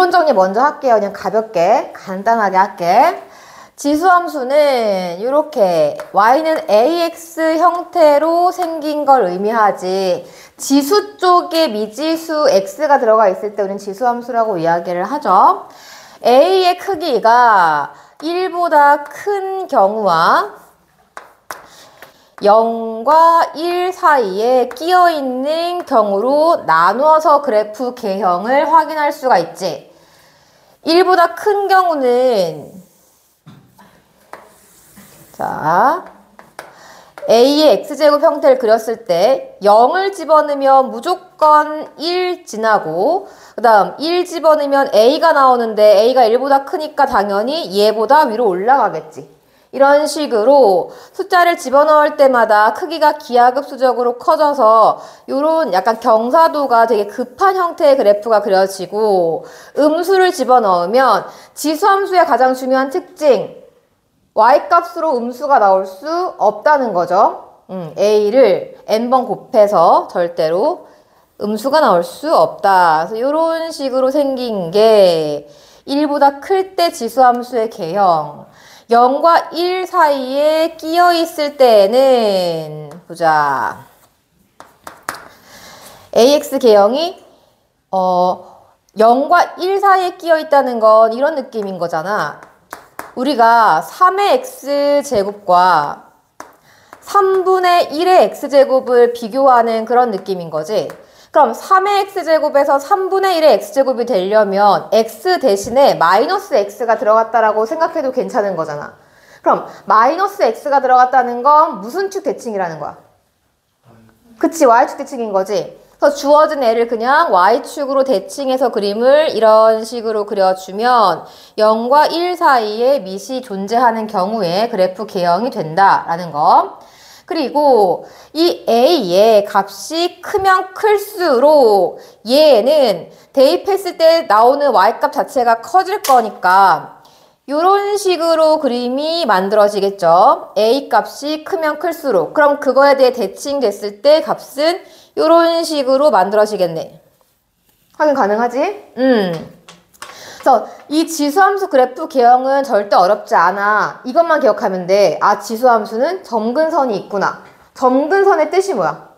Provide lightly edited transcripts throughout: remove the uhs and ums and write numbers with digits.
이론 정리 먼저 할게요. 그냥 가볍게 간단하게 할게. 지수함수는 이렇게 y는 ax 형태로 생긴 걸 의미하지, 지수 쪽에 미지수 x가 들어가 있을 때 우리는 지수함수라고 이야기를 하죠. a의 크기가 1보다 큰 경우와 0과 1 사이에 끼어 있는 경우로 나누어서 그래프 개형을 확인할 수가 있지. 1보다 큰 경우는 자, a의 x제곱 형태를 그렸을 때 0을 집어넣으면 무조건 1 지나고, 그 다음 1 집어넣으면 a가 나오는데 a가 1보다 크니까 당연히 얘보다 위로 올라가겠지. 이런 식으로 숫자를 집어넣을 때마다 크기가 기하급수적으로 커져서 요런 약간 경사도가 되게 급한 형태의 그래프가 그려지고, 음수를 집어넣으면 지수함수의 가장 중요한 특징, y값으로 음수가 나올 수 없다는 거죠. a를 n번 곱해서 절대로 음수가 나올 수 없다. 그래서 이런 식으로 생긴 게 1보다 클 때 지수함수의 개형. 0과 1 사이에 끼어 있을 때에는 보자. ax 개형이 0과 1 사이에 끼어 있다는 건 이런 느낌인 거잖아. 우리가 3의 x제곱과 3분의 1의 x제곱을 비교하는 그런 느낌인 거지. 그럼 3의 x제곱에서 3분의 1의 x제곱이 되려면 x 대신에 마이너스 x가 들어갔다라고 생각해도 괜찮은 거잖아. 그럼 마이너스 x가 들어갔다는 건 무슨 축 대칭이라는 거야? 그치, y축 대칭인 거지. 그래서 주어진 애를 그냥 y축으로 대칭해서 그림을 이런 식으로 그려주면 0과 1 사이에 밑이 존재하는 경우에 그래프 개형이 된다라는 거. 그리고 이 a의 값이 크면 클수록 얘는 대입했을 때 나오는 y값 자체가 커질 거니까 이런 식으로 그림이 만들어지겠죠. a 값이 크면 클수록. 그럼 그거에 대해 대칭됐을 때 값은 이런 식으로 만들어지겠네. 확인 가능하지? 그래서 이 지수함수 그래프 개형은 절대 어렵지 않아. 이것만 기억하면 돼. 아, 지수함수는 점근선이 있구나. 점근선의 뜻이 뭐야?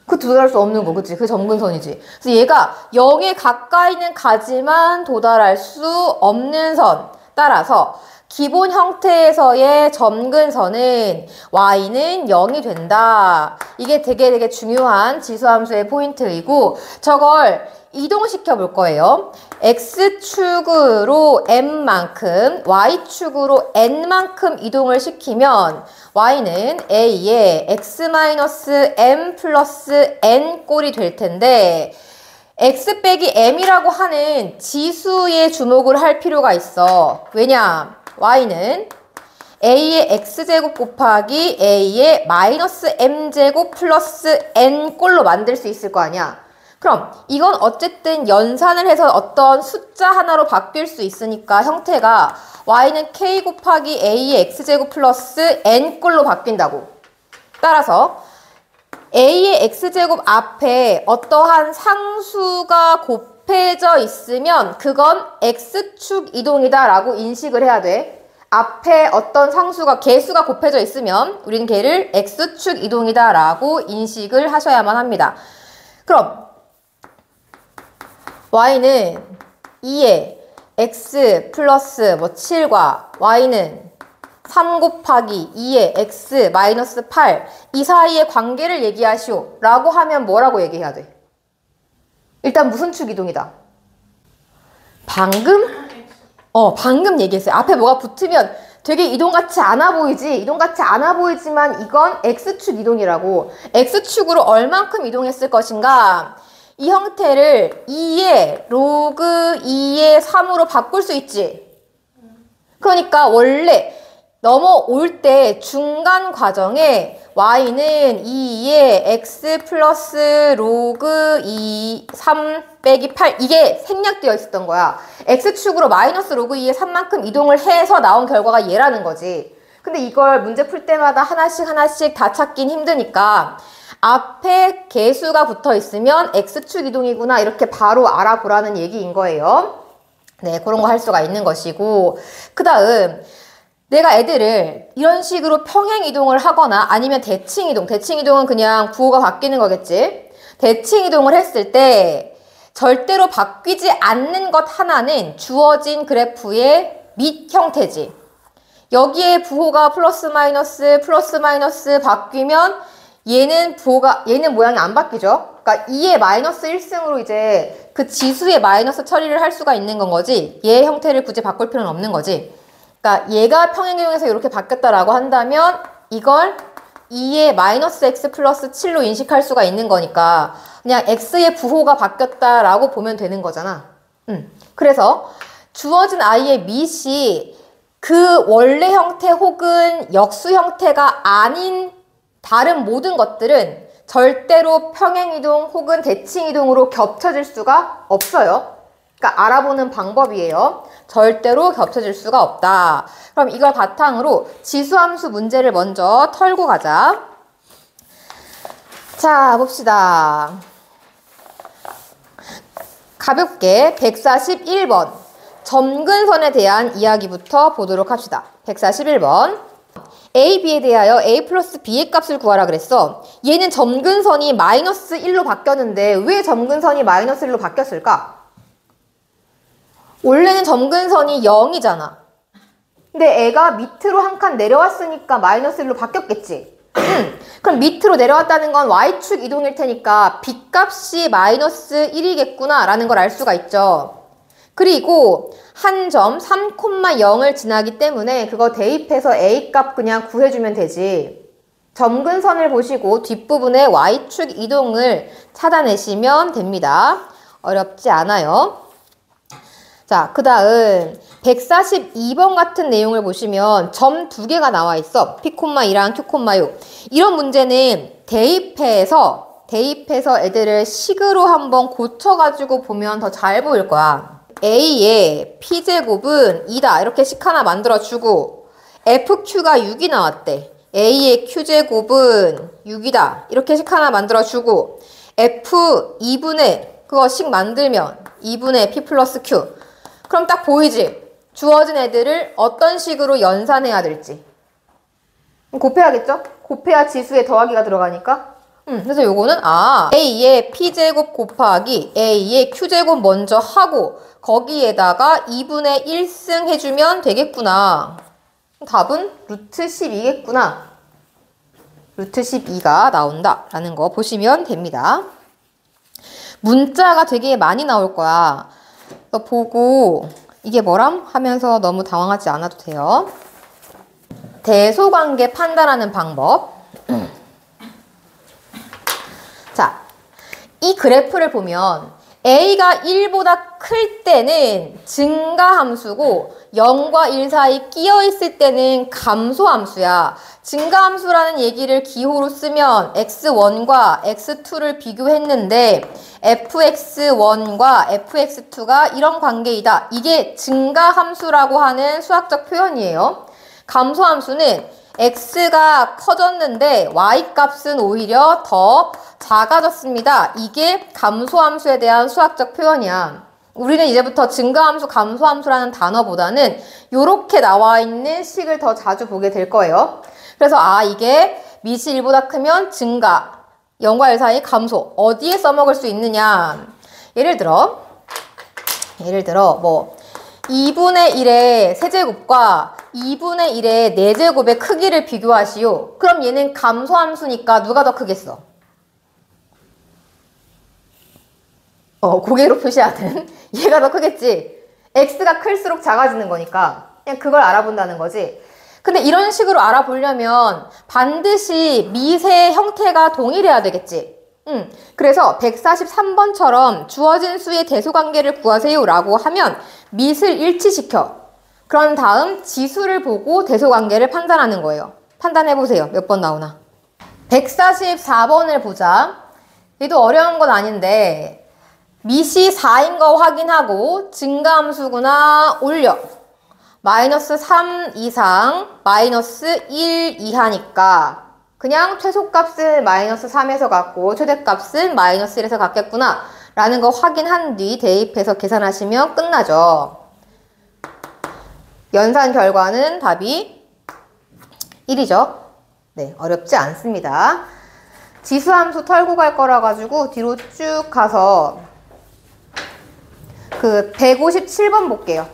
그 도달할 수 없는 거, 그치? 그게 점근선이지. 그래서 얘가 0에 가까이는 가지만 도달할 수 없는 선. 따라서 기본 형태에서의 점근선은 y는 0이 된다. 이게 되게 중요한 지수함수의 포인트이고, 저걸 이동시켜 볼 거예요. x축으로 m만큼, y축으로 n만큼 이동을 시키면 y는 a의 x-m 플러스 n 꼴이 될 텐데, x 빼기 m이라고 하는 지수에 주목을 할 필요가 있어. 왜냐? y는 a의 x제곱 곱하기 a의 마이너스 m제곱 플러스 n 꼴로 만들 수 있을 거 아니야. 그럼 이건 어쨌든 연산을 해서 어떤 숫자 하나로 바뀔 수 있으니까 형태가 y는 k 곱하기 a의 x제곱 플러스 n 꼴로 바뀐다고. 따라서 a의 x제곱 앞에 어떠한 상수가 곱해져 있으면 그건 x축 이동이다 라고 인식을 해야 돼. 앞에 어떤 상수가, 개수가 곱해져 있으면 우리는 걔를 x축 이동이다 라고 인식을 하셔야만 합니다. 그럼 y는 2에 x 플러스 7과 y는 3 곱하기 2의 x 마이너스 8 이 사이의 관계를 얘기하시오 라고 하면 뭐라고 얘기해야 돼? 일단 무슨 축 이동이다? 방금 얘기했어요. 앞에 뭐가 붙으면 되게 이동 같지 않아 보이지? 이동 같지 않아 보이지만 이건 x축 이동이라고. x축으로 얼만큼 이동했을 것인가? 이 형태를 2의 로그 2의 3으로 바꿀 수 있지. 그러니까 원래 넘어올 때 중간 과정에 y는 2의 x 플러스 로그 2, 3 빼기 8 이게 생략되어 있었던 거야. x축으로 마이너스 로그 2의 3만큼 이동을 해서 나온 결과가 얘라는 거지. 근데 이걸 문제 풀 때마다 하나씩 다 찾긴 힘드니까 앞에 개수가 붙어 있으면 X축 이동이구나 이렇게 바로 알아보라는 얘기인 거예요. 네, 그런 거 할 수가 있는 것이고, 그 다음 내가 애들을 이런 식으로 평행 이동을 하거나 아니면 대칭 이동, 대칭 이동은 그냥 부호가 바뀌는 거겠지. 대칭 이동을 했을 때 절대로 바뀌지 않는 것 하나는 주어진 그래프의 밑 형태지. 여기에 부호가 플러스 마이너스 바뀌면 얘는 모양이 안 바뀌죠. 그러니까 2의 마이너스 1승으로 이제 그 지수의 마이너스 처리를 할 수가 있는 건 거지. 얘의 형태를 굳이 바꿀 필요는 없는 거지. 그러니까 얘가 평행이동에서 이렇게 바뀌었다라고 한다면 이걸 2의 마이너스 x 플러스 7로 인식할 수가 있는 거니까 그냥 x의 부호가 바뀌었다라고 보면 되는 거잖아. 그래서 주어진 i의 밑이 그 원래 형태 혹은 역수 형태가 아닌 다른 모든 것들은 절대로 평행이동 혹은 대칭이동으로 겹쳐질 수가 없어요. 그러니까 알아보는 방법이에요. 절대로 겹쳐질 수가 없다. 그럼 이걸 바탕으로 지수함수 문제를 먼저 털고 가자. 자, 봅시다. 가볍게 141번 점근선에 대한 이야기부터 보도록 합시다. 141번 A, B에 대하여 A 플러스 B의 값을 구하라 그랬어. 얘는 점근선이 마이너스 1로 바뀌었는데 왜 점근선이 마이너스 1로 바뀌었을까? 원래는 점근선이 0이잖아. 근데 애가 밑으로 한 칸 내려왔으니까 마이너스 1로 바뀌었겠지. 그럼 밑으로 내려왔다는 건 Y축 이동일 테니까 B값이 마이너스 1이겠구나 라는 걸 알 수가 있죠. 그리고 한 점 3,0을 지나기 때문에 그거 대입해서 A값 그냥 구해주면 되지. 점근선을 보시고 뒷부분에 Y축 이동을 찾아내시면 됩니다. 어렵지 않아요. 자, 그 다음 142번 같은 내용을 보시면 점 2개가 나와 있어. P,2랑 Q,6. 이런 문제는 대입해서 애들을 식으로 한번 고쳐가지고 보면 더 잘 보일 거야. A의 P제곱은 2다. 이렇게 식 하나 만들어주고 FQ가 6이 나왔대. A의 Q제곱은 6이다. 이렇게 식 하나 만들어주고 F 2분의 그거 식 만들면 2분의 P 플러스 Q. 그럼 딱 보이지? 주어진 애들을 어떤 식으로 연산해야 될지. 곱해야겠죠? 곱해야 지수에 더하기가 들어가니까. 그래서 요거는 A의 P제곱 곱하기 A의 Q제곱 먼저 하고 거기에다가 2분의 1승 해주면 되겠구나. 답은 루트 12겠구나. 루트 12가 나온다 라는 거 보시면 됩니다. 문자가 되게 많이 나올 거야. 그래서 보고 이게 뭐람? 하면서 너무 당황하지 않아도 돼요. 대소관계 판단하는 방법. 자, 이 그래프를 보면 A가 1보다 클 때는 증가함수고 0과 1 사이 끼어 있을 때는 감소함수야. 증가함수라는 얘기를 기호로 쓰면 x1과 x2를 비교했는데 fx1과 fx2가 이런 관계이다. 이게 증가함수라고 하는 수학적 표현이에요. 감소함수는 x가 커졌는데 y값은 오히려 더 작아졌습니다. 이게 감소함수에 대한 수학적 표현이야. 우리는 이제부터 증가함수, 감소함수라는 단어보다는 이렇게 나와 있는 식을 더 자주 보게 될 거예요. 그래서 이게 밑이 1보다 크면 증가, 0과 1 사이 감소. 어디에 써먹을 수 있느냐. 예를 들어 뭐 2분의 1의 세제곱과 2분의 1의 4제곱의 크기를 비교하시오. 그럼 얘는 감소함수니까 누가 더 크겠어? 고개로 표시하든 얘가 더 크겠지. x가 클수록 작아지는 거니까 그냥 그걸 알아본다는 거지. 근데 이런 식으로 알아보려면 반드시 밑의 형태가 동일해야 되겠지. 그래서 143번처럼 주어진 수의 대소관계를 구하세요 라고 하면 밑을 일치시켜. 그런 다음 지수를 보고 대소관계를 판단하는 거예요. 판단해보세요. 몇 번 나오나. 144번을 보자. 얘도 어려운 건 아닌데 밑이 4인 거 확인하고 증가함수구나 올려. 마이너스 3 이상 마이너스 1 이하니까 그냥 최소값은 마이너스 3에서 같고 최대값은 마이너스 1에서 같겠구나 라는 거 확인한 뒤 대입해서 계산하시면 끝나죠. 연산 결과는 답이 1이죠. 네, 어렵지 않습니다. 지수함수 털고 갈 거라 가지고 뒤로 쭉 가서 그 157번 볼게요.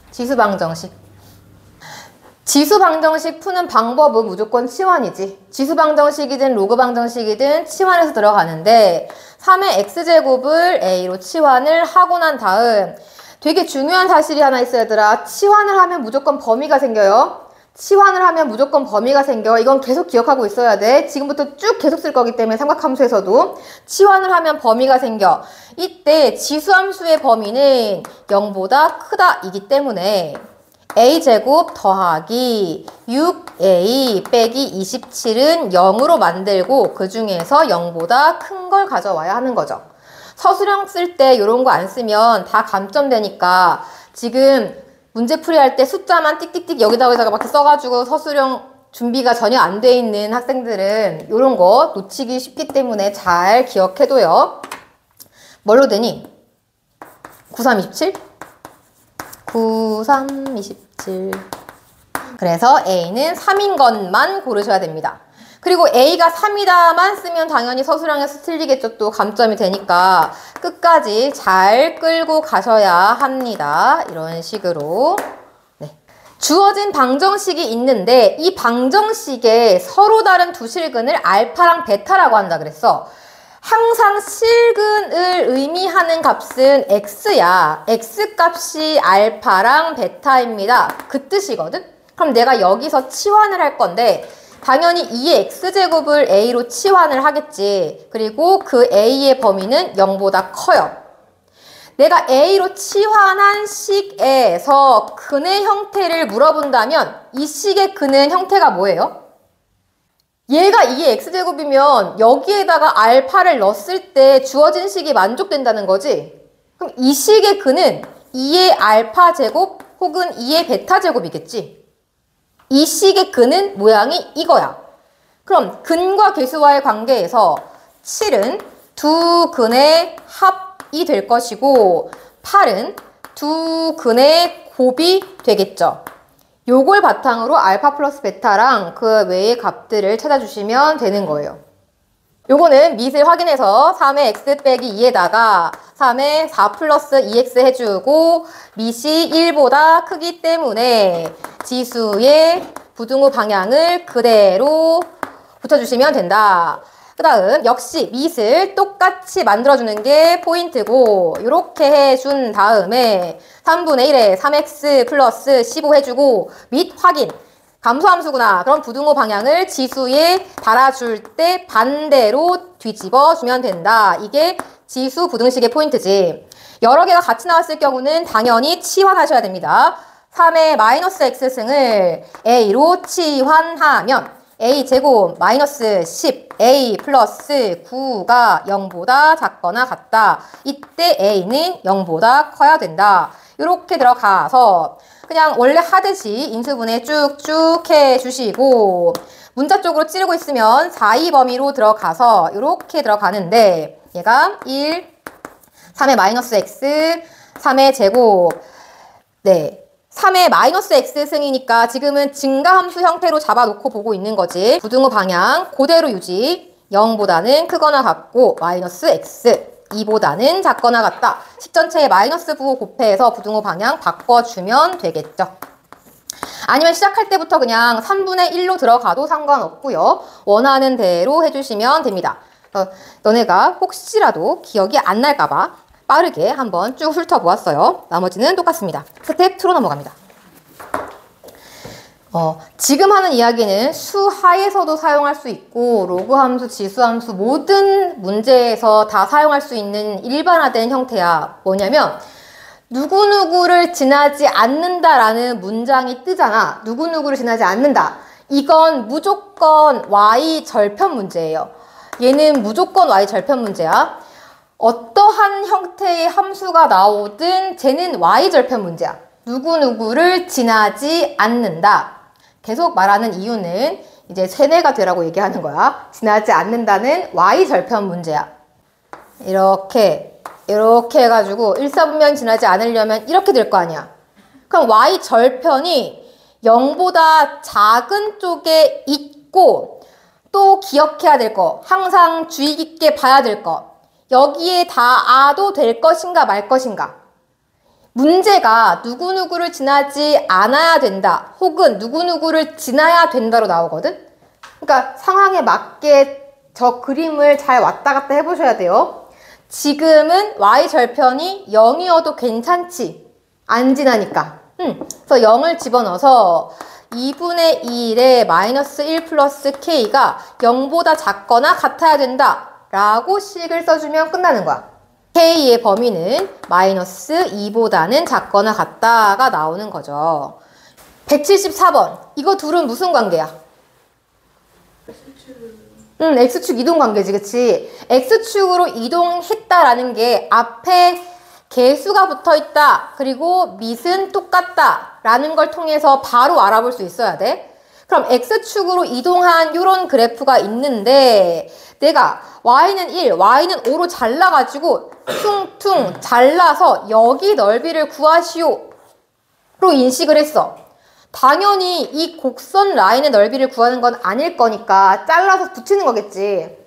지수방정식. 지수방정식 푸는 방법은 무조건 치환이지. 지수방정식이든 로그방정식이든 치환해서 들어가는데 3의 x제곱을 a로 치환을 하고 난 다음 되게 중요한 사실이 하나 있어요, 얘들아. 치환을 하면 무조건 범위가 생겨요. 치환을 하면 무조건 범위가 생겨. 이건 계속 기억하고 있어야 돼. 지금부터 쭉 계속 쓸 거기 때문에 삼각함수에서도 치환을 하면 범위가 생겨. 이때 지수함수의 범위는 0보다 크다 이기 때문에 a제곱 더하기 6a 빼기 27은 0으로 만들고 그 중에서 0보다 큰 걸 가져와야 하는 거죠. 서술형 쓸 때 이런 거 안 쓰면 다 감점되니까 지금 문제풀이 할 때 숫자만 띡띡띡 여기다가 막 써가지고 서술형 준비가 전혀 안 돼 있는 학생들은 이런 거 놓치기 쉽기 때문에 잘 기억해둬요. 뭘로 되니? 9327? 9327. 그래서 A는 3인 것만 고르셔야 됩니다. 그리고 A가 3이다만 쓰면 당연히 서술형에서 틀리겠죠. 또 감점이 되니까 끝까지 잘 끌고 가셔야 합니다. 이런 식으로. 네. 주어진 방정식이 있는데 이 방정식에 서로 다른 두 실근을 알파랑 베타라고 한다 그랬어. 항상 실근을 의미하는 값은 x야. x값이 알파랑 베타입니다. 그 뜻이거든? 그럼 내가 여기서 치환을 할 건데 당연히 2의 x제곱을 a로 치환을 하겠지. 그리고 그 a의 범위는 0보다 커요. 내가 a로 치환한 식에서 근의 형태를 물어본다면 이 식의 근의 형태가 뭐예요? 얘가 2의 x제곱이면 여기에다가 알파를 넣었을 때 주어진 식이 만족된다는 거지. 그럼 이 식의 근은 2의 알파 제곱 혹은 2의 베타 제곱이겠지. 이 식의 근은 모양이 이거야. 그럼 근과 계수와의 관계에서 7은 두 근의 합이 될 것이고 8은 두 근의 곱이 되겠죠. 요걸 바탕으로 알파 플러스 베타랑 그 외의 값들을 찾아주시면 되는 거예요. 요거는 밑을 확인해서 3의 x 빼기 2에다가 3의 4 플러스 2x 해주고 밑이 1보다 크기 때문에 지수의 부등호 방향을 그대로 붙여주시면 된다. 그 다음 역시 밑을 똑같이 만들어주는 게 포인트고 이렇게 해준 다음에 3분의 1에 3x 플러스 15 해주고 밑 확인. 감소함수구나. 그럼 부등호 방향을 지수에 달아줄 때 반대로 뒤집어 주면 된다. 이게 지수 부등식의 포인트지. 여러 개가 같이 나왔을 경우는 당연히 치환하셔야 됩니다. 3의 마이너스 x승을 a로 치환하면 a제곱 마이너스 10 a 플러스 9가 0보다 작거나 같다. 이때 a는 0보다 커야 된다. 이렇게 들어가서 그냥 원래 하듯이 인수분해 쭉쭉 해주시고 문자 쪽으로 찌르고 있으면 4이 범위로 들어가서 이렇게 들어가는데 얘가 1, 3의 마이너스 x, 3의 제곱. 네. 3의 마이너스 x승이니까 지금은 증가함수 형태로 잡아놓고 보고 있는 거지. 부등호 방향 그대로 유지. 0보다는 크거나 같고 마이너스 x 2보다는 작거나 같다. 식 전체에 마이너스 부호 곱해서 부등호 방향 바꿔주면 되겠죠. 아니면 시작할 때부터 그냥 3분의 1로 들어가도 상관없고요. 원하는 대로 해주시면 됩니다. 너네가 혹시라도 기억이 안 날까봐 빠르게 한번 쭉 훑어보았어요. 나머지는 똑같습니다. 스텝 2로 넘어갑니다. 지금 하는 이야기는 수하에서도 사용할 수 있고 로그함수, 지수함수 모든 문제에서 다 사용할 수 있는 일반화된 형태야. 뭐냐면 누구누구를 지나지 않는다라는 문장이 뜨잖아. 누구누구를 지나지 않는다. 이건 무조건 y 절편 문제예요. 얘는 무조건 y 절편 문제야. 어떠한 형태의 함수가 나오든 쟤는 y절편 문제야. 누구누구를 지나지 않는다. 계속 말하는 이유는 이제 세뇌가 되라고 얘기하는 거야. 지나지 않는다는 y 절편 문제야. 이렇게 해가지고 1, 4분면 지나지 않으려면 이렇게 될 거 아니야. 그럼 y 절편이 0보다 작은 쪽에 있고 또 기억해야 될 거, 항상 주의 깊게 봐야 될 거, 여기에 닿아도 될 것인가 말 것인가. 문제가 누구누구를 지나지 않아야 된다 혹은 누구누구를 지나야 된다로 나오거든. 그러니까 상황에 맞게 저 그림을 잘 왔다 갔다 해보셔야 돼요. 지금은 y절편이 0이어도 괜찮지, 안 지나니까. 그래서 0을 집어넣어서 2분의 1에 마이너스 1 플러스 k가 0보다 작거나 같아야 된다 라고 식을 써주면 끝나는 거야. k의 범위는 마이너스 2보다는 작거나 같다가 나오는 거죠. 174번. 이거 둘은 무슨 관계야? x축 이동 관계지, 그치? x축으로 이동했다라는 게 앞에 개수가 붙어있다, 그리고 밑은 똑같다 라는 걸 통해서 바로 알아볼 수 있어야 돼. 그럼 x축으로 이동한 이런 그래프가 있는데 내가 y는 1, y는 5로 잘라가지고 퉁퉁 잘라서 여기 넓이를 구하시오 로 인식을 했어. 당연히 이 곡선 라인의 넓이를 구하는 건 아닐 거니까 잘라서 붙이는 거겠지.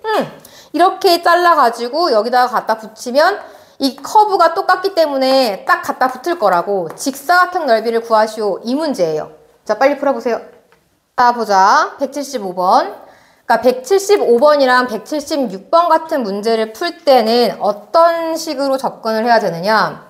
이렇게 잘라가지고 여기다가 갖다 붙이면 이 커브가 똑같기 때문에 딱 갖다 붙을 거라고. 직사각형 넓이를 구하시오, 이 문제예요. 자, 빨리 풀어보세요. 자, 보자. 175번. 그러니까 175번이랑 176번 같은 문제를 풀 때는 어떤 식으로 접근을 해야 되느냐.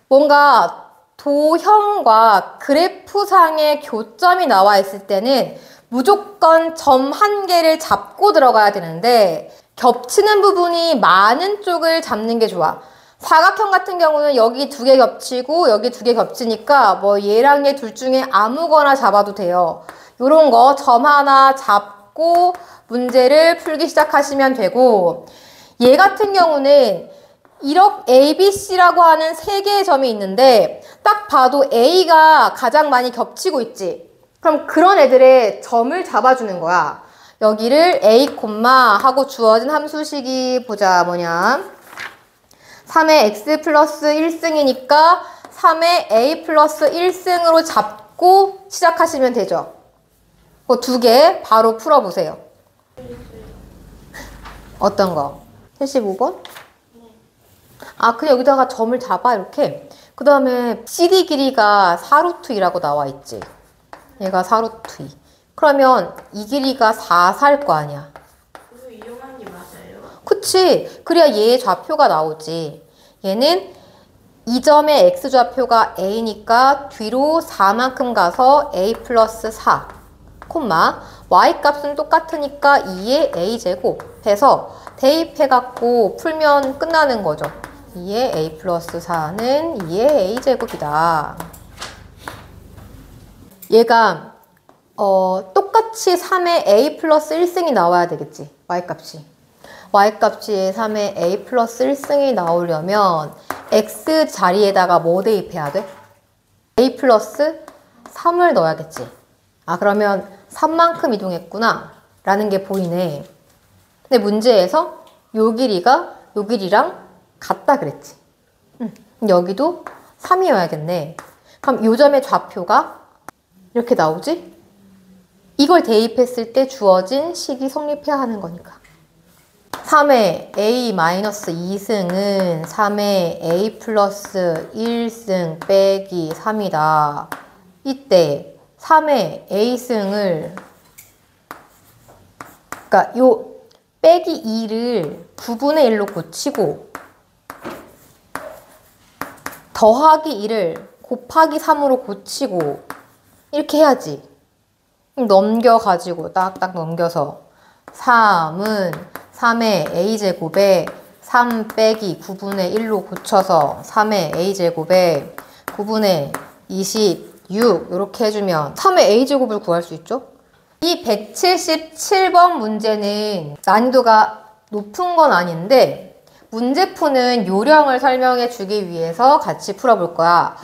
뭔가 도형과 그래프상의 교점이 나와 있을 때는 무조건 점 한 개를 잡고 들어가야 되는데 겹치는 부분이 많은 쪽을 잡는 게 좋아. 사각형 같은 경우는 여기 두 개 겹치고 여기 두 개 겹치니까 뭐 얘랑 얘 둘 중에 아무거나 잡아도 돼요. 요런 거 점 하나 잡고 문제를 풀기 시작하시면 되고, 얘 같은 경우는 이렇게 A, B, C라고 하는 세 개의 점이 있는데 딱 봐도 A가 가장 많이 겹치고 있지. 그럼 그런 애들의 점을 잡아주는 거야. 여기를 A, 하고 주어진 함수식이 보자, 뭐냐. 3의 x 플러스 1승이니까 3의 a 플러스 1승으로 잡고 시작하시면 되죠. 그 두 개 바로 풀어보세요. 어떤 거? 75번? 아, 그냥 여기다가 점을 잡아, 이렇게. 그 다음에 CD 길이가 4루트 2라고 나와 있지. 얘가 4루트 2. 그러면 이 길이가 4살 거 아니야. 그거 이용한 게 맞아요? 그치. 그래야 얘의 좌표가 나오지. 얘는 이 점의 x좌표가 a니까 뒤로 4만큼 가서 a 플러스 4, 콤마 y값은 똑같으니까 2의 a제곱 해서 대입해갖고 풀면 끝나는 거죠. 2의 a 플러스 4는 2의 a제곱이다. 얘가 똑같이 3의 a 플러스 1승이 나와야 되겠지. y값이. y값이 3의 a 플러스 1승이 나오려면 x 자리에다가 뭐 대입해야 돼? a 플러스 3을 넣어야겠지. 아, 그러면 3만큼 이동했구나 라는 게 보이네. 근데 문제에서 요 길이가 요 길이랑 같다 그랬지. 여기도 3이어야겠네. 그럼 요 점의 좌표가 이렇게 나오지? 이걸 대입했을 때 주어진 식이 성립해야 하는 거니까. 3의 a-2승은 3의 a 플러스 1승 빼기 3이다. 이때 3의 a승을, 그러니까 요 빼기 2를 9분의 1로 고치고 더하기 2를 곱하기 3으로 고치고 이렇게 해야지. 넘겨가지고 딱딱 넘겨서 3은 3의 a제곱에 3 빼기 9분의 1로 고쳐서 3의 a제곱에 9분의 26 이렇게 해주면 3의 a제곱을 구할 수 있죠. 이 177번 문제는 난이도가 높은 건 아닌데 문제 푸는 요령을 설명해 주기 위해서 같이 풀어볼 거야.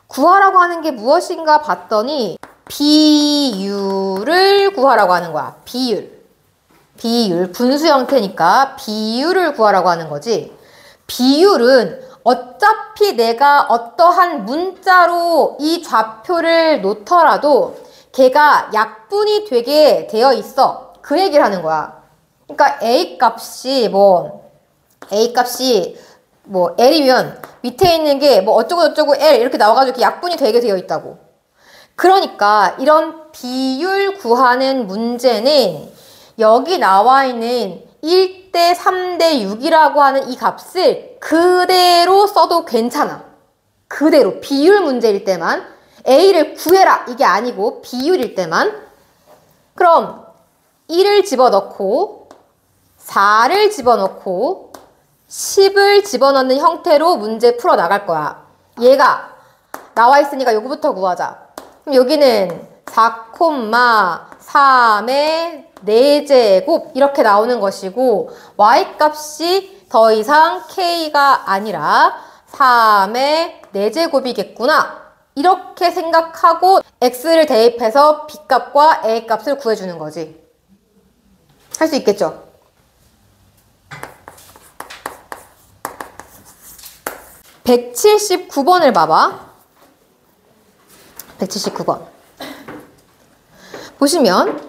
구하라고 하는 게 무엇인가 봤더니 비율을 구하라고 하는 거야. 비율. 분수 형태니까 비율을 구하라고 하는 거지. 비율은 어차피 내가 어떠한 문자로 이 좌표를 놓더라도 걔가 약분이 되게 되어 있어. 그 얘기를 하는 거야. 그러니까 A값이 L이면 밑에 있는 게 뭐 어쩌고 L 이렇게 나와가지고 약분이 되게 되어 있다고. 그러니까 이런 비율 구하는 문제는 여기 나와 있는 1대 3대 6이라고 하는 이 값을 그대로 써도 괜찮아. 그대로 비율 문제일 때만 A를 구해라 이게 아니고 비율일 때만. 그럼 1을 집어넣고 4를 집어넣고 10을 집어넣는 형태로 문제 풀어 나갈 거야. 얘가 나와 있으니까 요거부터 구하자. 그럼 여기는 4,3의 4제곱 이렇게 나오는 것이고 y값이 더 이상 k가 아니라 3의 4제곱이겠구나. 이렇게 생각하고 x를 대입해서 b값과 a값을 구해주는 거지. 할 수 있겠죠? (179번을) 봐봐. 179번. 보시면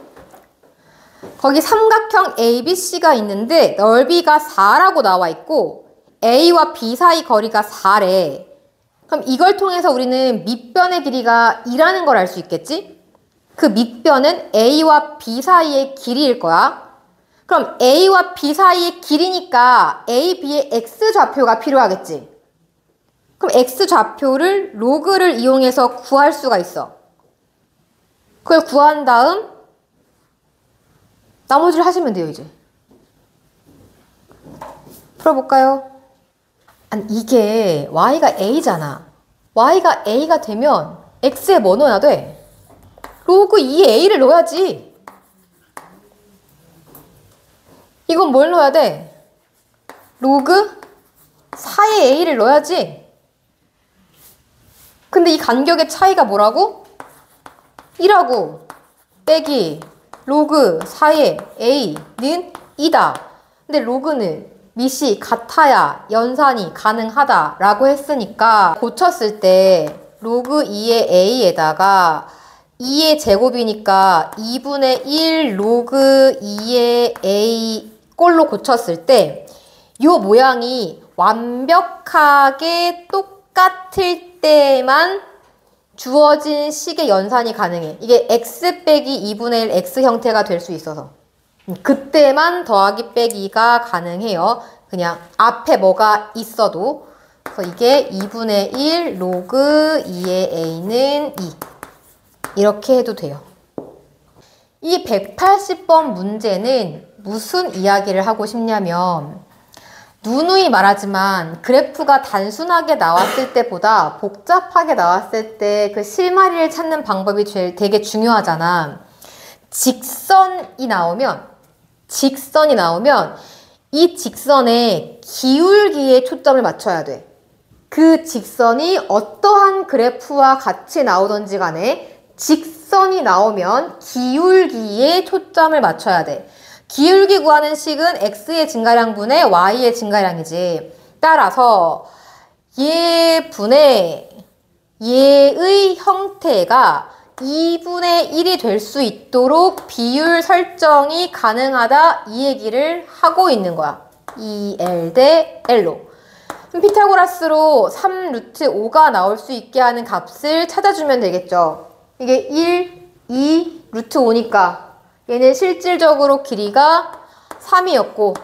거기 삼각형 ABC가 있는데 넓이가 4라고 나와 있고 A와 B 사이 거리가 4래. 그럼 이걸 통해서 우리는 밑변의 길이가 2라는 걸 알 수 있겠지? 그 밑변은 A와 B 사이의 길이일 거야. 그럼 A와 B 사이의 길이니까 A, B의 X좌표가 필요하겠지? 그럼 X좌표를 로그를 이용해서 구할 수가 있어. 그걸 구한 다음 나머지를 하시면 돼요, 이제. 풀어볼까요? 아니, 이게 y가 a잖아. y가 a가 되면 x에 뭐 넣어야 돼? 로그 2의 a를 넣어야지. 이건 뭘 넣어야 돼? 로그 4의 a를 넣어야지. 근데 이 간격의 차이가 뭐라고? 1하고 빼기 로그 4의 a는 2다. 근데 로그는 밑이 같아야 연산이 가능하다라고 했으니까 고쳤을 때 로그 2의 a에다가 2의 제곱이니까 2분의 1 로그 2의 a 꼴로 고쳤을 때 이 모양이 완벽하게 똑같을 때만 주어진 식의 연산이 가능해. 이게 x 빼기 2분의 1 x 형태가 될 수 있어서 그때만 더하기 빼기가 가능해요. 그냥 앞에 뭐가 있어도. 그래서 이게 2분의 1 로그 2의 a는 2 이렇게 해도 돼요. 이 180번 문제는 무슨 이야기를 하고 싶냐면 누누이 말하지만 그래프가 단순하게 나왔을 때보다 복잡하게 나왔을 때 그 실마리를 찾는 방법이 되게 중요하잖아. 직선이 나오면 이 직선의 기울기에 초점을 맞춰야 돼. 그 직선이 어떠한 그래프와 같이 나오던지 간에 직선이 나오면 기울기에 초점을 맞춰야 돼. 기울기 구하는 식은 x의 증가량분의 y의 증가량이지. 따라서 얘의 형태가 2분의 1이 될 수 있도록 비율 설정이 가능하다 이 얘기를 하고 있는 거야. 2L 대 L로. 그럼 피타고라스로 3루트 5가 나올 수 있게 하는 값을 찾아주면 되겠죠. 이게 1, 2, 루트 5니까 얘는 실질적으로 길이가 3이었고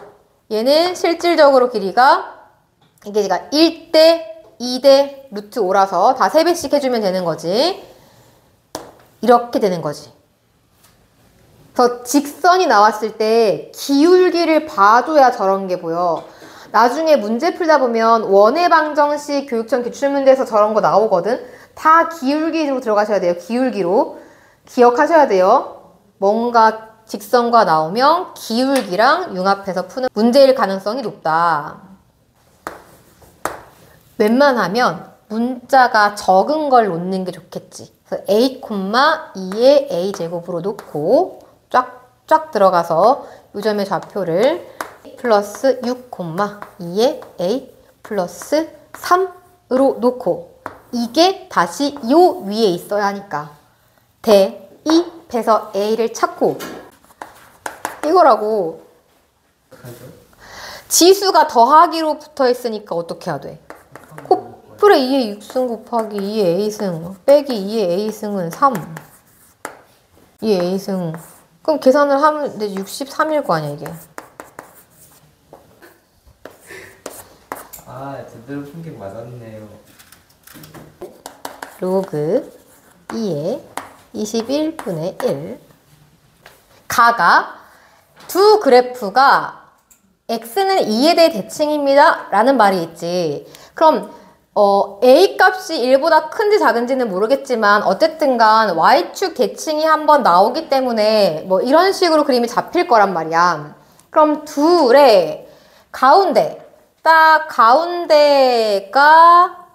얘는 실질적으로 길이가 이게 1대 2대 루트 5라서 다 3배씩 해주면 되는 거지. 이렇게 되는 거지. 그래서 직선이 나왔을 때 기울기를 봐줘야 저런 게 보여. 나중에 문제 풀다 보면 원의 방정식 교육청 기출문제에서 저런 거 나오거든. 다 기울기로 들어가셔야 돼요. 기울기로. 기억하셔야 돼요. 뭔가 직선과 나오면 기울기랑 융합해서 푸는 문제일 가능성이 높다. 웬만하면 문자가 적은 걸 놓는 게 좋겠지. 그래서 a, 2의 a 제곱으로 놓고 쫙 들어가서 요점의 좌표를 플러스 6, 2의 a 플러스 3으로 놓고 이게 다시 요 위에 있어야 하니까 대입해서 a를 찾고 이거라고. 지수가 더하기로 붙어 있으니까 어떻게 해야 돼? 코프레 2의 6승 곱하기 2의 a승 빼기 2의 a승은 3. 2의 a승. 그럼 계산을 하면 63일 거 아니야 이게. 아, 제대로 풍경 맞았네요. 로그 2의 21분의 1. 가가 두 그래프가 x는 2에 대해 대칭입니다 라는 말이 있지. 그럼 a 값이 1보다 큰지 작은지는 모르겠지만 어쨌든 간 y축 대칭이 한번 나오기 때문에 뭐 이런 식으로 그림이 잡힐 거란 말이야. 그럼 둘의 가운데, 딱 가운데가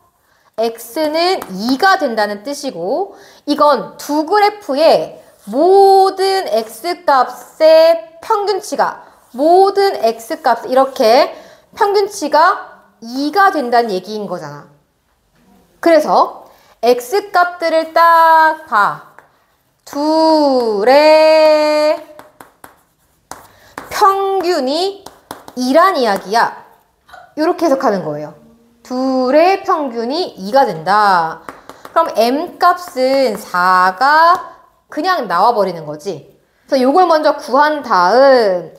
x는 2가 된다는 뜻이고, 이건 두 그래프의 모든 x값의 평균치가, 모든 x값 이렇게 평균치가 2가 된다는 얘기인 거잖아. 그래서 x값들을 딱 봐. 둘의 평균이 2란 이야기야. 이렇게 해석하는 거예요. 둘의 평균이 2가 된다. 그럼 m값은 4가 그냥 나와버리는 거지. 그래서 이걸 먼저 구한 다음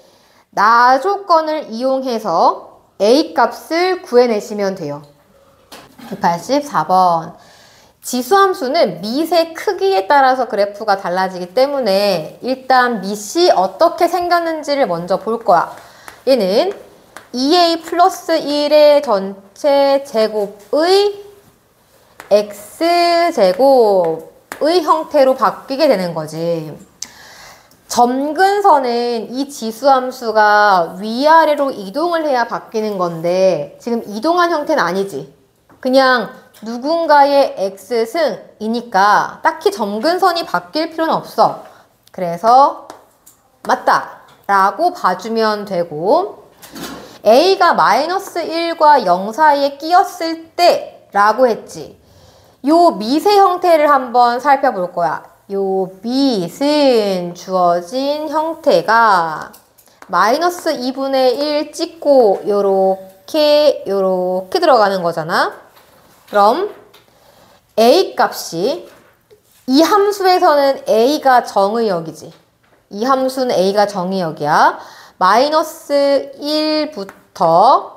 나 조건을 이용해서 a값을 구해내시면 돼요. 184번. 지수함수는 밑의 크기에 따라서 그래프가 달라지기 때문에 일단 밑이 어떻게 생겼는지를 먼저 볼 거야. 얘는 2a 플러스 1의 전체 제곱의 x제곱의 형태로 바뀌게 되는 거지. 점근선은 이 지수함수가 위아래로 이동을 해야 바뀌는 건데 지금 이동한 형태는 아니지. 그냥 누군가의 x승이니까 딱히 점근선이 바뀔 필요는 없어. 그래서 맞다 라고 봐주면 되고, a가 마이너스 1과 0 사이에 끼었을 때 라고 했지. 요 밑의 형태를 한번 살펴볼 거야. 요 밑은 주어진 형태가 마이너스 2분의 1 찍고 요렇게 들어가는 거잖아. 그럼 a 값이 이 함수에서는 a가 정의역이지. 이 함수는 a가 정의역이야. 마이너스 1부터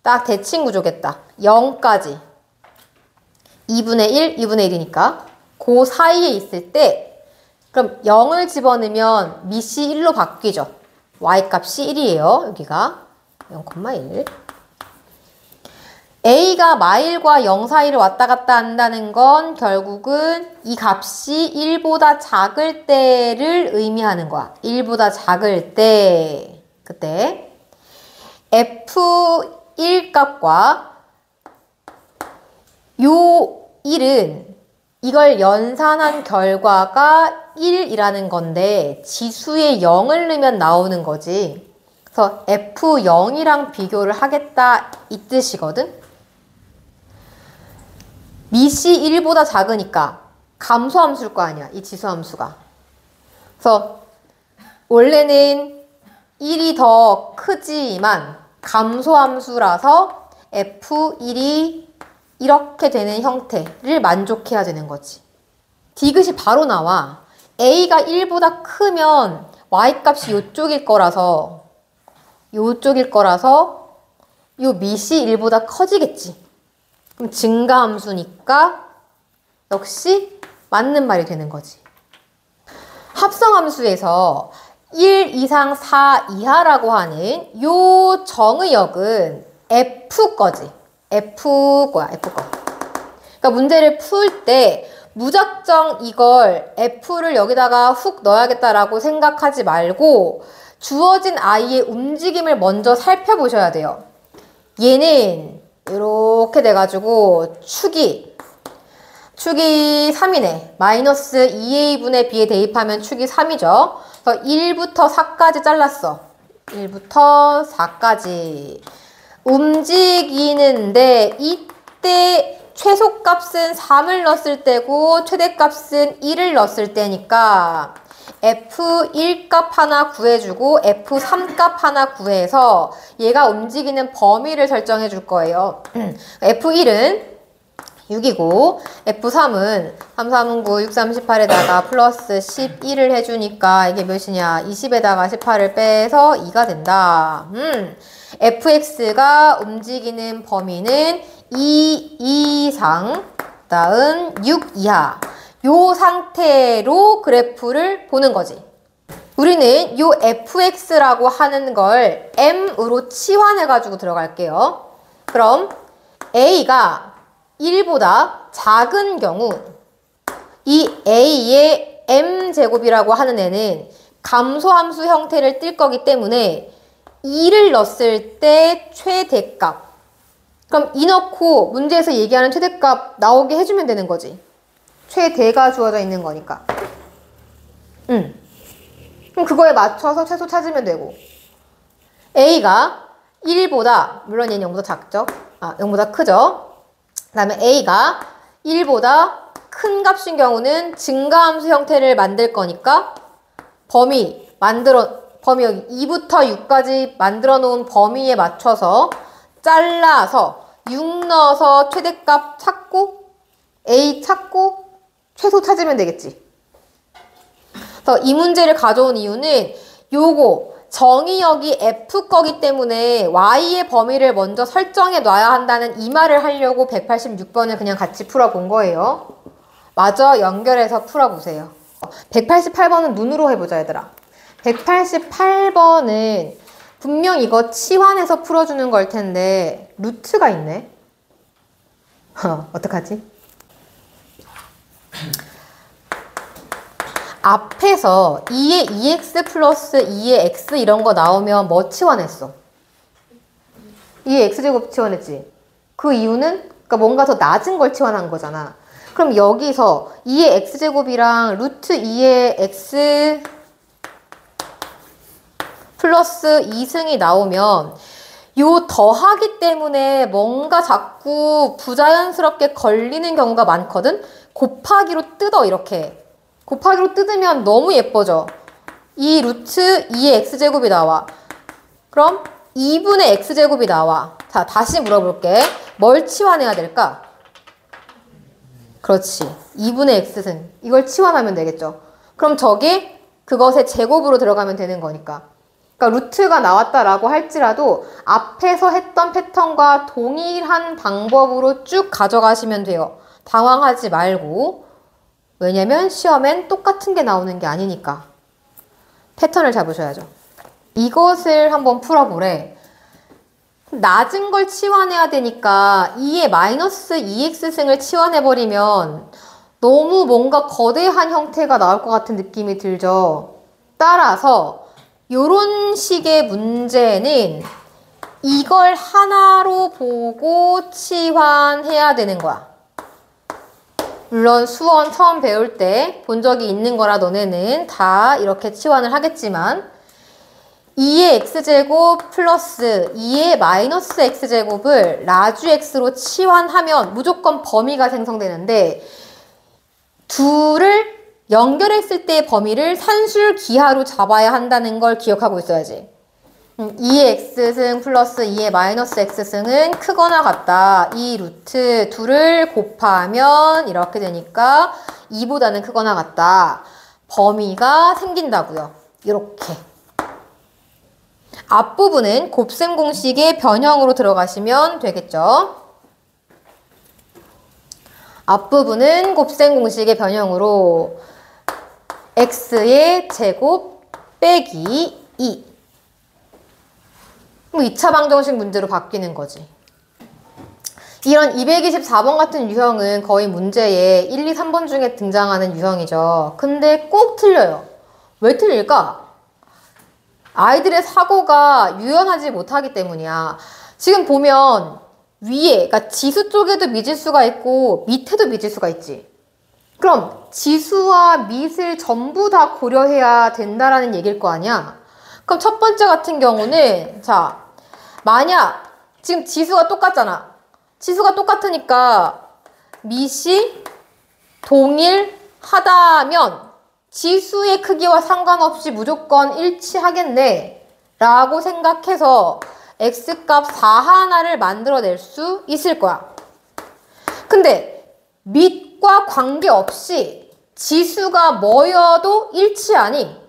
딱 대칭 구조겠다. 0까지 2분의 1, 2분의 1이니까 그 사이에 있을 때 그럼 0을 집어넣으면 밑이 1로 바뀌죠. y값이 1이에요. 여기가 0,1. a가 마일과 0 사이를 왔다 갔다 한다는 건 결국은 이 값이 1보다 작을 때를 의미하는 거야. 1보다 작을 때. 그때 f1 값과 요 1은 이걸 연산한 결과가 1이라는 건데 지수에 0을 넣으면 나오는 거지. 그래서 f0이랑 비교를 하겠다 이 뜻이거든. 밑이 1보다 작으니까 감소함수일 거 아니야, 이 지수함수가. 그래서 원래는 1이 더 크지만 감소함수라서 f1이 이렇게 되는 형태를 만족해야 되는 거지. 디귿이 바로 나와. a가 1보다 크면 y값이 요쪽일 거라서 요 밑이 1보다 커지겠지. 그럼 증가함수니까 역시 맞는 말이 되는 거지. 합성함수에서 1 이상 4 이하라고 하는 요 정의역은 F 거지. F 거야, F 거. 그러니까 문제를 풀 때 무작정 이걸 F를 여기다가 훅 넣어야겠다라고 생각하지 말고 주어진 아이의 움직임을 먼저 살펴보셔야 돼요. 얘는 이렇게 돼가지고 축이 축이 3이네. 마이너스 2a분의 b에 대입하면 축이 3이죠. 그래서 1부터 4까지 잘랐어. 1부터 4까지. 움직이는데 이때 최소값은 3을 넣었을 때고 최대값은 1을 넣었을 때니까 F1 값 하나 구해주고 F3 값 하나 구해서 얘가 움직이는 범위를 설정해 줄 거예요. F1은 6이고 F3은 3, 3은 9, 6, 3, 18에다가 플러스 11을 해주니까 이게 몇이냐? 20에다가 18을 빼서 2가 된다. fx가 움직이는 범위는 2 이상, 다음 6 이하. 요 상태로 그래프를 보는 거지. 우리는 요 fx라고 하는 걸 m으로 치환해가지고 들어갈게요. 그럼 a가 1보다 작은 경우 이 a의 m제곱이라고 하는 애는 감소함수 형태를 띨 거기 때문에 2를 넣었을 때 최대값. 그럼 2 넣고 문제에서 얘기하는 최대값 나오게 해주면 되는 거지. 최대가 주어져 있는 거니까. 그럼 그거에 맞춰서 최소 찾으면 되고. A가 1보다, 물론 얘는 0보다 작죠? 0보다 크죠? 그 다음에 A가 1보다 큰 값인 경우는 증가함수 형태를 만들 거니까 범위 여기 2부터 6까지 만들어 놓은 범위에 맞춰서 잘라서 6 넣어서 최대값 찾고 A 찾고 최소 찾으면 되겠지. 그래서 이 문제를 가져온 이유는 요거 정의역이 F 거기 때문에 Y의 범위를 먼저 설정해 놔야 한다는 이 말을 하려고 186번을 그냥 같이 풀어본 거예요. 마저 연결해서 풀어보세요. 188번은 눈으로 해보자 얘들아. 188번은 분명 이거 치환해서 풀어주는 걸 텐데 루트가 있네. 어떡하지? 앞에서 2의 2x 플러스 2의 x 이런 거 나오면 뭐 치환했어? 2의 x제곱 치환했지? 그 이유는 그러니까 뭔가 더 낮은 걸 치환한 거잖아. 그럼 여기서 2의 x제곱이랑 루트 2의 x 플러스 2승이 나오면 요 더하기 때문에 뭔가 자꾸 부자연스럽게 걸리는 경우가 많거든? 곱하기로 뜯어 이렇게. 곱하기로 뜯으면 너무 예뻐져. 이 루트 2의 x제곱이 나와. 그럼 2분의 x제곱이 나와. 자, 다시 물어볼게. 뭘 치환해야 될까? 그렇지. 2분의 x승. 이걸 치환하면 되겠죠. 그럼 저게 그것의 제곱으로 들어가면 되는 거니까. 그러니까 루트가 나왔다라고 할지라도 앞에서 했던 패턴과 동일한 방법으로 쭉 가져가시면 돼요. 당황하지 말고. 왜냐면 시험엔 똑같은 게 나오는 게 아니니까. 패턴을 잡으셔야죠. 이것을 한번 풀어보래. 낮은 걸 치환해야 되니까 2의 마이너스 2x승을 치환해버리면 너무 뭔가 거대한 형태가 나올 것 같은 느낌이 들죠. 따라서 요런 식의 문제는 이걸 하나로 보고 치환해야 되는 거야. 물론 수원 처음 배울 때 본 적이 있는 거라 너네는 다 이렇게 치환을 하겠지만 2의 x제곱 플러스 2의 마이너스 x제곱을 라주 x로 치환하면 무조건 범위가 생성되는데 둘을 연결했을 때의 범위를 산술 기하로 잡아야 한다는 걸 기억하고 있어야지. 2의 x승 플러스 2의 마이너스 x승은 크거나 같다. 이 루트 둘을 곱하면 이렇게 되니까 2보다는 크거나 같다. 범위가 생긴다고요. 이렇게. 앞부분은 곱셈 공식의 변형으로 들어가시면 되겠죠. 앞부분은 곱셈 공식의 변형으로 x의 제곱 빼기 2. 2차 방정식 문제로 바뀌는 거지. 이런 224번 같은 유형은 거의 문제에 1, 2, 3번 중에 등장하는 유형이죠. 근데 꼭 틀려요. 왜 틀릴까? 아이들의 사고가 유연하지 못하기 때문이야. 지금 보면 위에, 그러니까 지수 쪽에도 미지수가 있고 밑에도 미지수가 있지. 그럼 지수와 밑을 전부 다 고려해야 된다라는 얘기일 거 아니야? 그럼 첫 번째 같은 경우는 자, 만약 지금 지수가 똑같잖아. 지수가 똑같으니까 밑이 동일하다면 지수의 크기와 상관없이 무조건 일치하겠네 라고 생각해서 x값 4 하나를 만들어낼 수 있을 거야. 근데 밑과 관계없이 지수가 뭐여도 일치하니?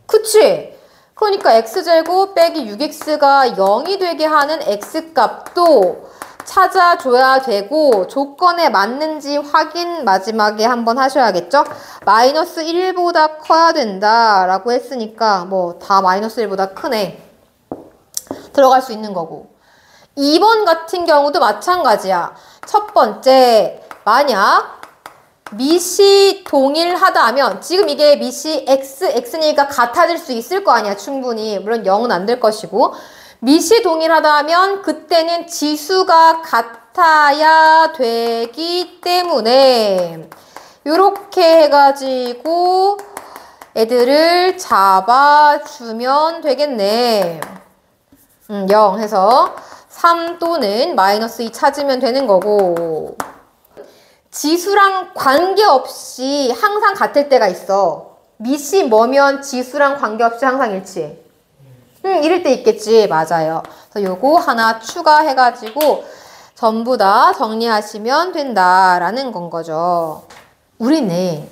그치? 그러니까 x제곱 빼기 6x가 0이 되게 하는 x값도 찾아줘야 되고 조건에 맞는지 확인 마지막에 한번 하셔야겠죠? 마이너스 1보다 커야 된다라고 했으니까 뭐 다 마이너스 1보다 크네. 들어갈 수 있는 거고. 2번 같은 경우도 마찬가지야. 첫 번째, 만약 밑이 동일하다면 지금 이게 밑이 x니까 같아질 수 있을 거 아니야, 충분히. 물론 0은 안 될 것이고. 밑이 동일하다면 그때는 지수가 같아야 되기 때문에 요렇게 해가지고 애들을 잡아주면 되겠네. 0 해서 3 또는 마이너스 2 찾으면 되는 거고, 지수랑 관계없이 항상 같을 때가 있어. 밑이 뭐면 지수랑 관계없이 항상 일치해. 이럴 때 있겠지. 맞아요. 그래서 요거 하나 추가해가지고 전부 다 정리하시면 된다라는 건 거죠. 우리는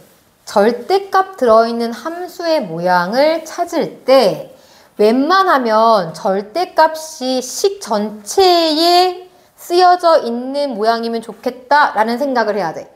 절대값 들어있는 함수의 모양을 찾을 때 웬만하면 절대값이 식 전체에 쓰여져 있는 모양이면 좋겠다라는 생각을 해야 돼.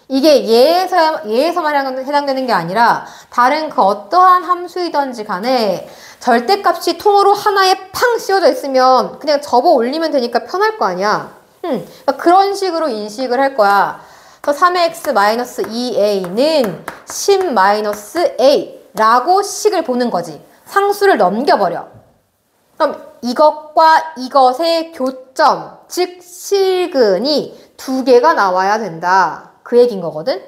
이게 예에서만 해당되는 게 아니라 다른 그 어떠한 함수이든지 간에 절대값이 통으로 하나에 팡 씌워져 있으면 그냥 접어 올리면 되니까 편할 거 아니야. 그러니까 그런 식으로 인식을 할 거야. 그래서 3x-2a는 10-a라고 식을 보는 거지. 상수를 넘겨버려. 그럼 이것과 이것의 교점, 즉 실근이 두 개가 나와야 된다. 그 얘기인 거거든.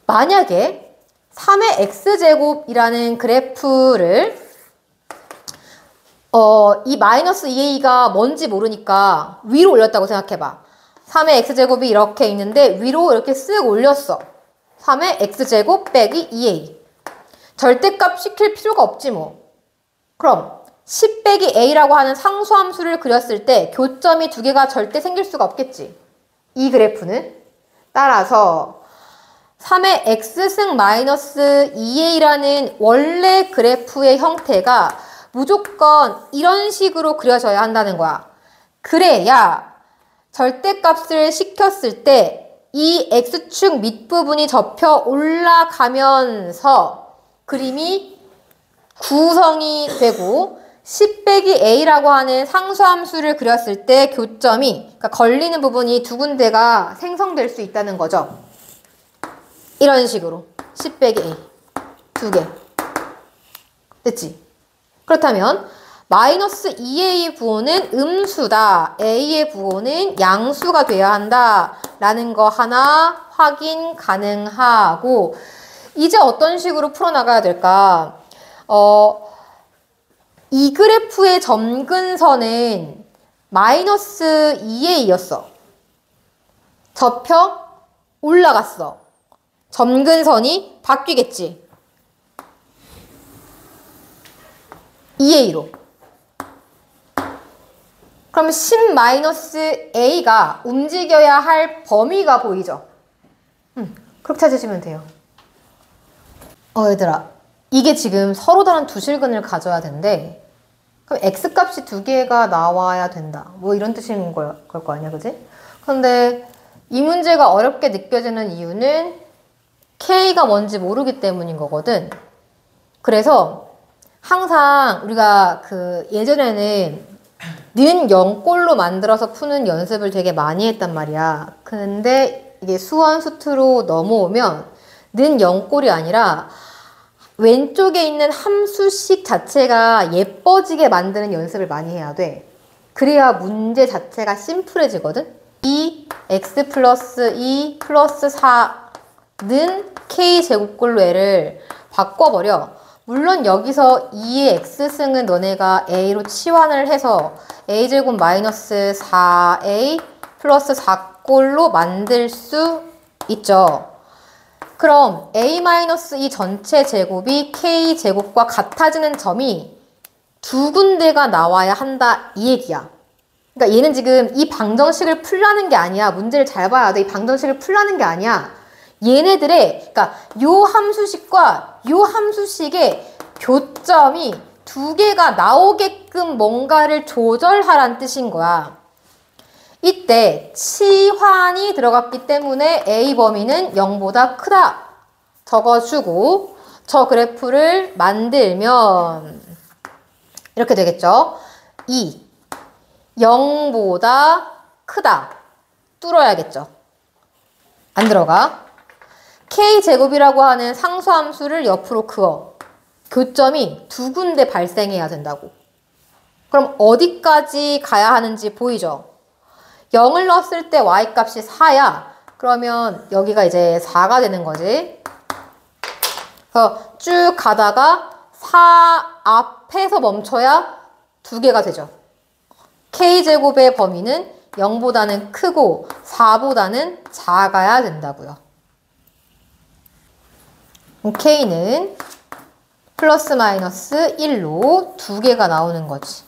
만약에 3의 x제곱이라는 그래프를 이 마이너스 2a가 뭔지 모르니까 위로 올렸다고 생각해봐. 3의 x제곱이 이렇게 있는데 위로 이렇게 쓱 올렸어. 3의 x제곱 빼기 2a. 절대값 시킬 필요가 없지 뭐. 그럼 10 빼기 a라고 하는 상수함수를 그렸을 때 교점이 두 개가 절대 생길 수가 없겠지. 이 그래프는. 따라서 3의 x승 마이너스 2a라는 원래 그래프의 형태가 무조건 이런 식으로 그려져야 한다는 거야. 그래야 절대값을 시켰을 때 이 x축 밑부분이 접혀 올라가면서 그림이 구성이 되고 10 빼기 a라고 하는 상수함수를 그렸을 때 교점이, 그러니까 걸리는 부분이 두 군데가 생성될 수 있다는 거죠. 이런 식으로 10 빼기 a 두 개. 됐지? 그렇다면 마이너스 2a의 부호는 음수다. a의 부호는 양수가 돼야 한다. 라는 거 하나 확인 가능하고, 이제 어떤 식으로 풀어나가야 될까? 이 그래프의 점근선은 마이너스 2a였어. 접혀 올라갔어. 점근선이 바뀌겠지. 2a로. 그럼 10-a가 움직여야 할 범위가 보이죠? 그렇게 찾으시면 돼요. 얘들아. 이게 지금 서로 다른 두 실근을 가져야 된대. 그럼 x값이 두 개가 나와야 된다. 뭐 이런 뜻인 걸 거 아니야, 그지? 근데 이 문제가 어렵게 느껴지는 이유는 k가 뭔지 모르기 때문인 거거든. 그래서 항상 우리가 예전에는 는 0꼴로 만들어서 푸는 연습을 되게 많이 했단 말이야. 근데 이게 수원수투로 넘어오면 는 0꼴이 아니라 왼쪽에 있는 함수식 자체가 예뻐지게 만드는 연습을 많이 해야 돼. 그래야 문제 자체가 심플해지거든. 2x 플러스 2 플러스 4는 k제곱꼴로 얘를 바꿔버려. 물론 여기서 2의 x승은 너네가 a로 치환을 해서 a제곱 마이너스 4a 플러스 4꼴로 만들 수 있죠. 그럼 a-2 전체 제곱이 k제곱과 같아지는 점이 두 군데가 나와야 한다 이 얘기야. 그러니까 얘는 지금 이 방정식을 풀라는 게 아니야. 문제를 잘 봐야 돼. 이 방정식을 풀라는 게 아니야. 얘네들의 그러니까 요 함수식과 요 함수식의 교점이 두 개가 나오게끔 뭔가를 조절하란 뜻인 거야. 이때 치환이 들어갔기 때문에 A 범위는 0보다 크다 적어주고 저 그래프를 만들면 이렇게 되겠죠. 2 0보다 크다 뚫어야겠죠. 안 들어가. k제곱이라고 하는 상수함수를 옆으로 그어. 교점이 두 군데 발생해야 된다고. 그럼 어디까지 가야 하는지 보이죠? 0을 넣었을 때 y값이 4야. 그러면 여기가 이제 4가 되는 거지. 그래서 쭉 가다가 4 앞에서 멈춰야 두 개가 되죠. k제곱의 범위는 0보다는 크고 4보다는 작아야 된다고요. k는 플러스 마이너스 1로 두 개가 나오는 거지.